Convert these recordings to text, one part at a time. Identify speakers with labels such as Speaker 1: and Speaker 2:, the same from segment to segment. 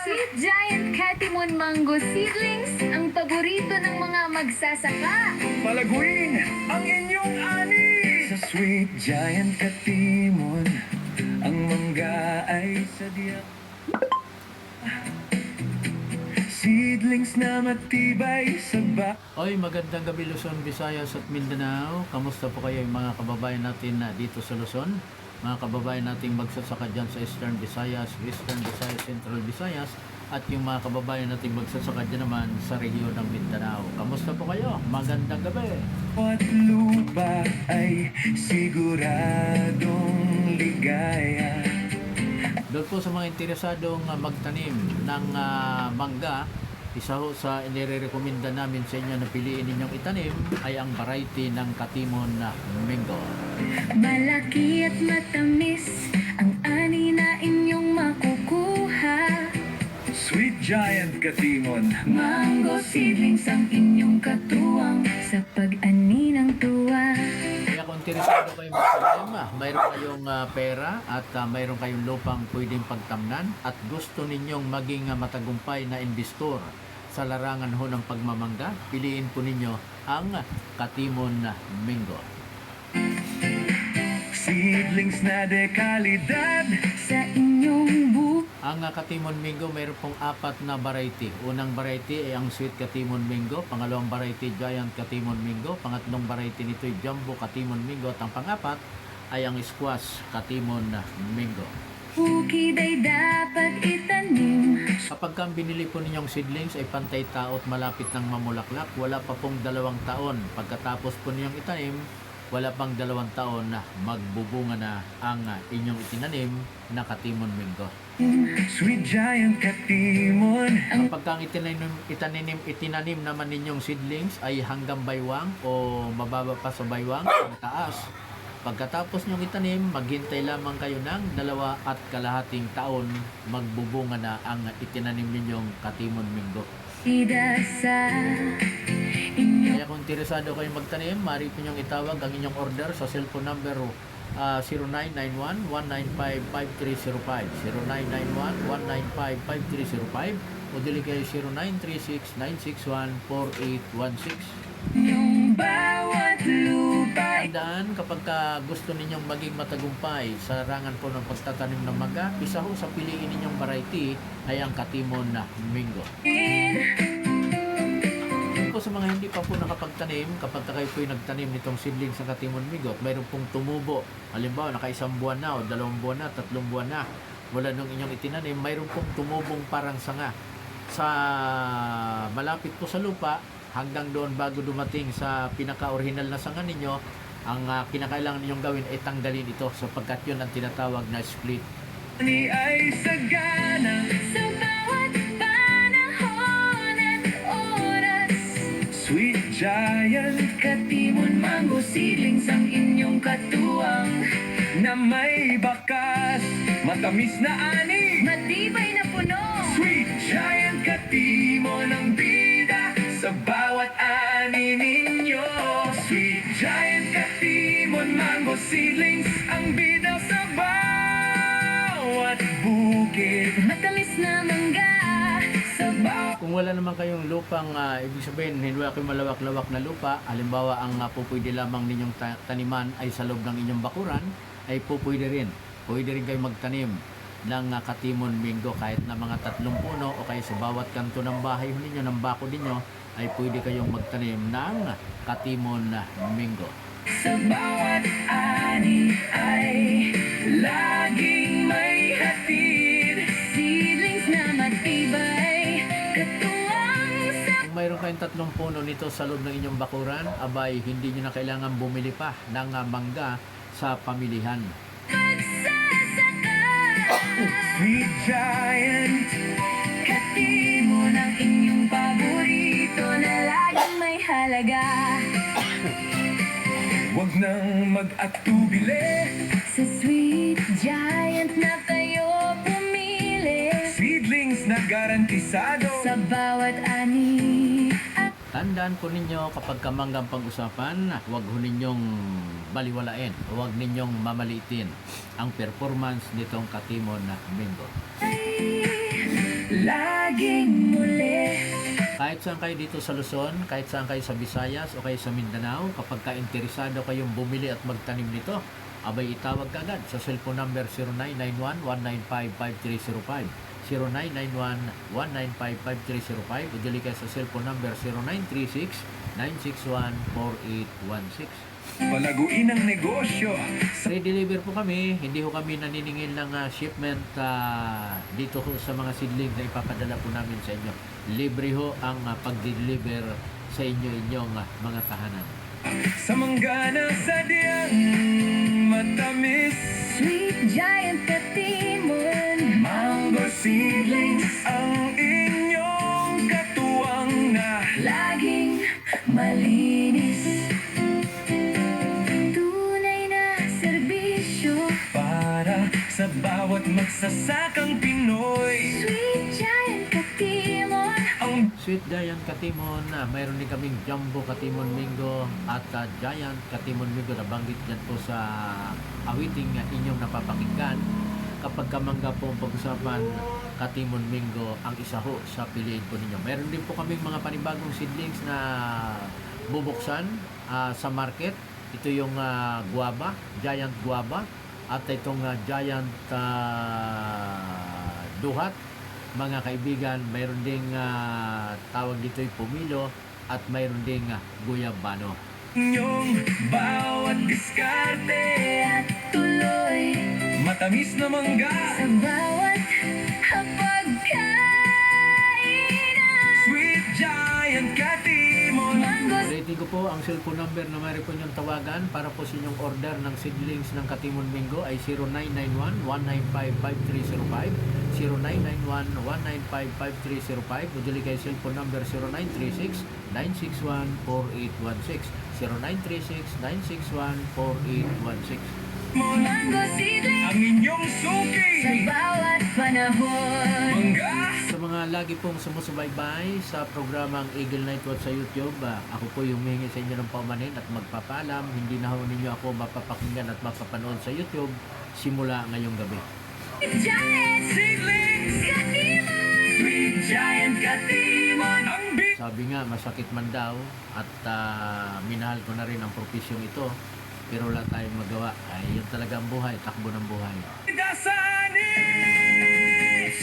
Speaker 1: Sweet Giant Catimon Mango Seedlings, ang paborito ng mga magsasaka.
Speaker 2: Palaguin ang inyong ani. Sa Sweet Giant Katimon, ang mangga ay sadya. Seedlings na matibay sa
Speaker 3: Oy, magandang gabi Luzon, Visayas at Mindanao. Kamusta po kayo yung mga kababayan natin na dito sa Luzon? Mga kababayan nating magsasaka dyan sa Eastern Visayas, Western Visayas, Central Visayas, at yung mga kababayan nating magsasaka dyan naman sa rehiyon ng Mindanao. Kamusta po kayo? Magandang gabi.
Speaker 2: bawat lupa ay siguradong ligaya.
Speaker 3: Doon po sa mga interesadong magtanim ng mangga, isa ho sa inirekomenda namin sa inyo na piliin ninyong itanim ay ang variety ng Katimon na Mingo.
Speaker 1: Malaki at matamis ang ani na inyong makukuha.
Speaker 2: Sweet Giant Katimon,
Speaker 1: Mango seedlings ang inyong katuwang sa pag-ani ng tuwa.
Speaker 3: Kaya kung interesado kayo magtanim, mayroon kayong pera at mayroon kayong lupang pwedeng pagtamnan at gusto ninyong maging matagumpay na investor sa larangan ho ng pagmamangga, piliin po ninyo ang Katimon na Mingo.
Speaker 2: seedlings na dekalidad.
Speaker 1: Sa inyong buhay.
Speaker 3: Ang Katimon Mingo mayroon pong apat na variety. Unang variety ay ang Sweet Katimon Mingo, pangalawang variety Giant Katimon Mingo, pangatlong variety nito ay Jumbo Katimon Mingo at ang pangapat ay ang Squash Katimon Mingo.
Speaker 1: Bukid ay dapat itanim.
Speaker 3: Kapag ang binili po ninyong seedlings ay pantay tao at malapit ng mamulaklak, wala pa pong 2 taon. Pagkatapos po ninyong itanim, wala pang 2 taon na magbubunga na ang inyong itinanim na Katimon Mingo.
Speaker 2: Sweet Giant Katimon,
Speaker 3: Kapag ang itinanim naman ninyong seedlings ay hanggang baywang o mababa pa sa baywang, ang taas. Pagkatapos nyong itanim, maghintay lamang kayo ng 2.5 taon, magbubunga na ang itinanim ninyong Katimon Mingo.
Speaker 1: Ida sa inyong
Speaker 3: Kaya kung interesado kayong magtanim, maaari po nyong itawag ang inyong order sa cellphone number 0991-195-5305, 0991-195-5305, o dili kayo 0936-961-4816.
Speaker 1: bawat lupa.
Speaker 3: Tandaan, kapag gusto ninyong maging matagumpay sa larangan po ng pagtatanim ng mangga, isa ho sa piliin ninyong variety ay ang Katimon na Mingo. Kung sa mga hindi pa po nakapagtanim, kapag kayo po yung nagtanim nitong seedlings ng Katimon Mingo at mayroon pong tumubo, halimbawa naka-1 buwan na o 2 buwan na, 3 buwan na, mula nung inyong itinanim, mayroon pong tumubong parang sanga sa malapit po sa lupa, hanggang doon bago dumating sa pinaka-original na sanga ninyo, ang kinakailangan ninyong gawin ay tanggalin ito sapagkat yun ang tinatawag na split.
Speaker 2: ni ay sagana.
Speaker 1: Sa bawat panahon at oras.
Speaker 2: Sweet Giant
Speaker 1: Katimon Mango Seedlings ang inyong katuwang.
Speaker 2: na may bakas, matamis na ani.
Speaker 1: Matibay na puno.
Speaker 2: Sweet Giant Katimon ang bida sa bawat ani ninyo. Sweet Giant Katimon Mango Seedlings ang bida sa bawat bukid.
Speaker 1: Matamis na mangga. Sa bawat
Speaker 3: Kung wala naman kayong lupang, ibig sabihin, hindi wala kayong malawak-lawak na lupa, halimbawa ang pupwede lamang ninyong taniman ay sa loob ng inyong bakuran, ay pupwede rin. Pwede rin kayo magtanim ng Katimon Mingo kahit na mga 3 puno o kaya sa bawat kanto ng bahay ninyo, ng bako ninyo, ay pwede kayong magtanim ng Katimon Mingo.
Speaker 1: Sa bawat ani ay laging may hatid. Seedlings na matibay, katuwang sa
Speaker 3: Kung mayroon kayong 3 puno nito sa loob ng inyong bakuran, abay, hindi nyo na kailangan bumili pa ng mangga sa pamilihan.
Speaker 1: pagsasaka.
Speaker 2: Sweet Giant,
Speaker 1: Katimon ang inyong paborito na laging may halaga.
Speaker 2: wag nang mag-atubili.
Speaker 1: Sa Sweet Giant na kayo pumili.
Speaker 2: Seedlings na garantisado.
Speaker 1: Sa bawat ani at
Speaker 3: Tandaan po ninyo kapag kamanggang pag-usapan, huwag ho ninyong baliwalain, huwag ninyong mamaliitin ang performance nitong Katimon na Mingo.
Speaker 1: ay
Speaker 3: Kahit saan kayo dito sa Luzon, kahit saan kayo sa Visayas o kayo sa Mindanao, kapag ka-interesado kayong bumili at magtanim nito, abay itawag ka agad sa cellphone number 0991-195-5305. 0991-195-5305. Udali kayo sa cellphone number 0936-961-4816.
Speaker 2: Palaguin ang negosyo.
Speaker 3: Free deliver po kami, hindi ho kami naniningil ng shipment dito ho sa mga seedlings na ipapadala po namin sa inyo. Libre ho ang pag-deliver sa inyong mga tahanan.
Speaker 2: Sa manggana sa diyang matamis,
Speaker 1: Sweet Giant Katimon,
Speaker 2: mango seedlings ang inyong katuwang na
Speaker 1: laging malinis. Tunay na serbisyo.
Speaker 2: para sa bawat magsasakang Pinoy.
Speaker 1: Sweet Giant Katimon,
Speaker 2: Ang
Speaker 3: Sweet Giant Katimon, mayroon din kaming Jumbo Katimon Mingo at Giant Katimon Mingo na banggit dyan po sa awiting inyong napapakinggan. Kapag kamangga po ang pag-usapan, Katimon Mingo ang isa ho sa piliin po ninyo. Meron din po kaming mga panibagong seedlings na bubuksan sa market. Ito yung guava, Giant Guava, at itong Giant Duhat. Mga kaibigan, mayroon ding tawag dito yung Pumilo at mayroon ding Guyabano.
Speaker 2: inyong bawat diskarte,
Speaker 1: at tuloy
Speaker 2: matamis na mangga,
Speaker 1: sa bawat hapagkainan.
Speaker 2: Sweet Giant Katimon.
Speaker 1: Mango
Speaker 3: Rating ko po ang cellphone number na mayroon po niyong tawagan para po sa inyong order ng seedlings ng Katimon Mingo ay 0991-195-5305, 0991-195-5305. Udali kayo cellphone number 0936-961-4816, 0936-961-4816.
Speaker 1: Mango seedling
Speaker 2: Ang inyong
Speaker 1: sa
Speaker 2: suki,
Speaker 1: bawat panahon.
Speaker 2: mangga,
Speaker 3: Sa mga lagi pong sumusubaybay sa programang Eagle Night Watch sa YouTube, ako po yung humingi sa inyo ng paumanin at magpapaalam. Hindi na ho ninyo ako mapapakinggan at mapapanood sa YouTube simula ngayong gabi.
Speaker 1: Giant
Speaker 2: seedlings,
Speaker 1: Katimon,
Speaker 2: Sweet Giant Katimon. Ang big
Speaker 3: Sabi nga, masakit man daw at minahal ko na rin ang profesyong ito. Pero wala tayong magawa. Ay, yun talaga ang buhay, takbo ng buhay.
Speaker 2: dasani,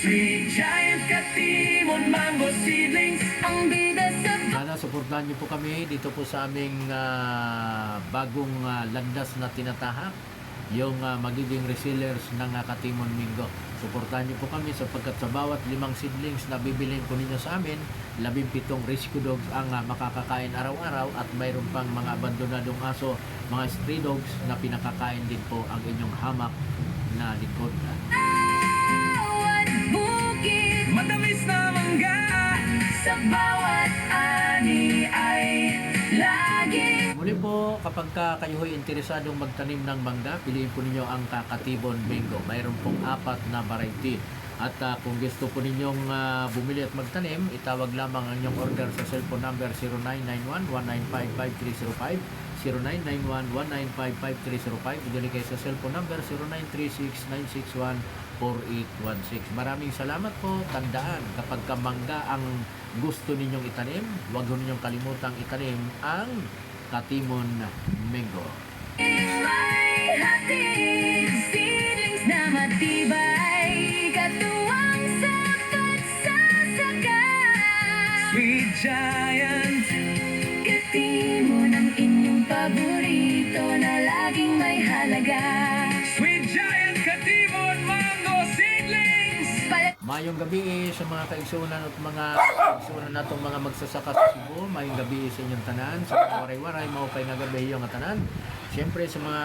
Speaker 2: Sweet Giant Katimon, mango seedlings.
Speaker 1: ang bida sa
Speaker 3: Sana suportahan niyo po kami dito po sa aming bagong landas na tinatahak, yung magiging resellers ng Katimon Mingo. Suportahan niyo po kami sapagkat sa bawat 5 seedlings na bibilin po ninyo sa amin, 17 rescue dogs ang makakakain araw-araw at mayroon pang mga abandonadong aso, mga stray dogs na pinakakain din po ang inyong hamak na likod.
Speaker 1: bawat bukid.
Speaker 2: Matamis na mangga,
Speaker 1: Sa bawat ani ay laging
Speaker 3: Muli po, kapag kayo ho'y interesadong magtanim ng mangga, piliin po ninyo ang Katimon Mingo. Mayroon pong 4 na variety. At kung gusto po ninyong bumili at magtanim, itawag lamang ang inyong order sa cellphone number 0991-195-5305, 0991-195-5305. Idali kayo sa cellphone number 0936-961-4816. Maraming salamat po. Tandaan, kapag kamangga ang gusto ninyong itanim, huwag ho ninyong kalimutang itanim ang Katimon Mingo.
Speaker 1: may hatid. Seedlings na matibay, katuwang sa pagsasaka.
Speaker 2: Sweet Giant.
Speaker 1: Katimon ang inyong paborito na laging may halaga.
Speaker 2: Sweet Giant Katimon, mango seedlings.
Speaker 3: Mayong gabi sa mga kaigsunan at mga kaigsunan natong mga magsasaka sa Cebu. Mayong gabi sa inyong tanan. Sa mga waray-waray, maupay nga gabi yung tanan. Siyempre sa mga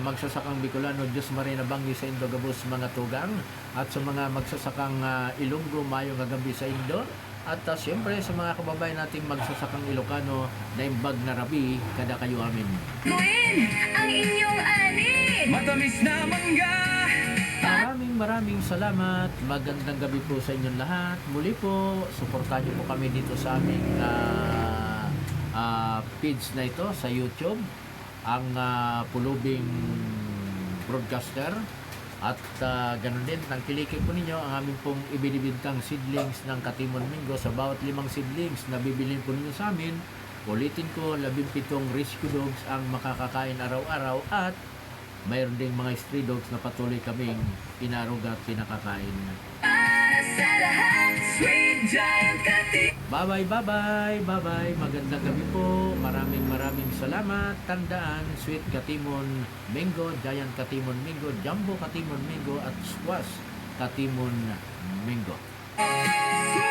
Speaker 3: magsasakang Bicolano, Diyos Marina Bangi sa Indo Gabos mga tugang. At sa mga magsasakang Ilonggo, mayong nga gabi sa Indo. At siyempre sa mga kababayan nating magsasakang Ilocano na imbag na rabi, kada kayo amin.
Speaker 1: Gawin ang inyong ani.
Speaker 2: Matamis na mangga,
Speaker 3: Maraming salamat. Magandang gabi po sa inyong lahat. Muli po, suportahan niyo po kami dito sa aming page na ito sa YouTube. Ang Pulubing Broadcaster. At ganun din, tangkilikin po ninyo ang aming pong ibinibintang seedlings ng Katimon Mingo. Sa bawat 5 seedlings na bibilin po ninyo sa amin, ulitin ko, 17 rescue dogs ang makakakain araw-araw at mayroon ding mga stray dogs na patuloy kaming inaruga at pinakakain.
Speaker 1: Para sa lahat, Sweet Giant Kati.
Speaker 3: Bye-bye, bye-bye, bye-bye. Magandang gabi po. Maraming salamat. Tandaan, Sweet Katimon Mingo, Giant Katimon Mingo, Jumbo Katimon Mingo, at Squash Katimon Mingo.
Speaker 2: Sweet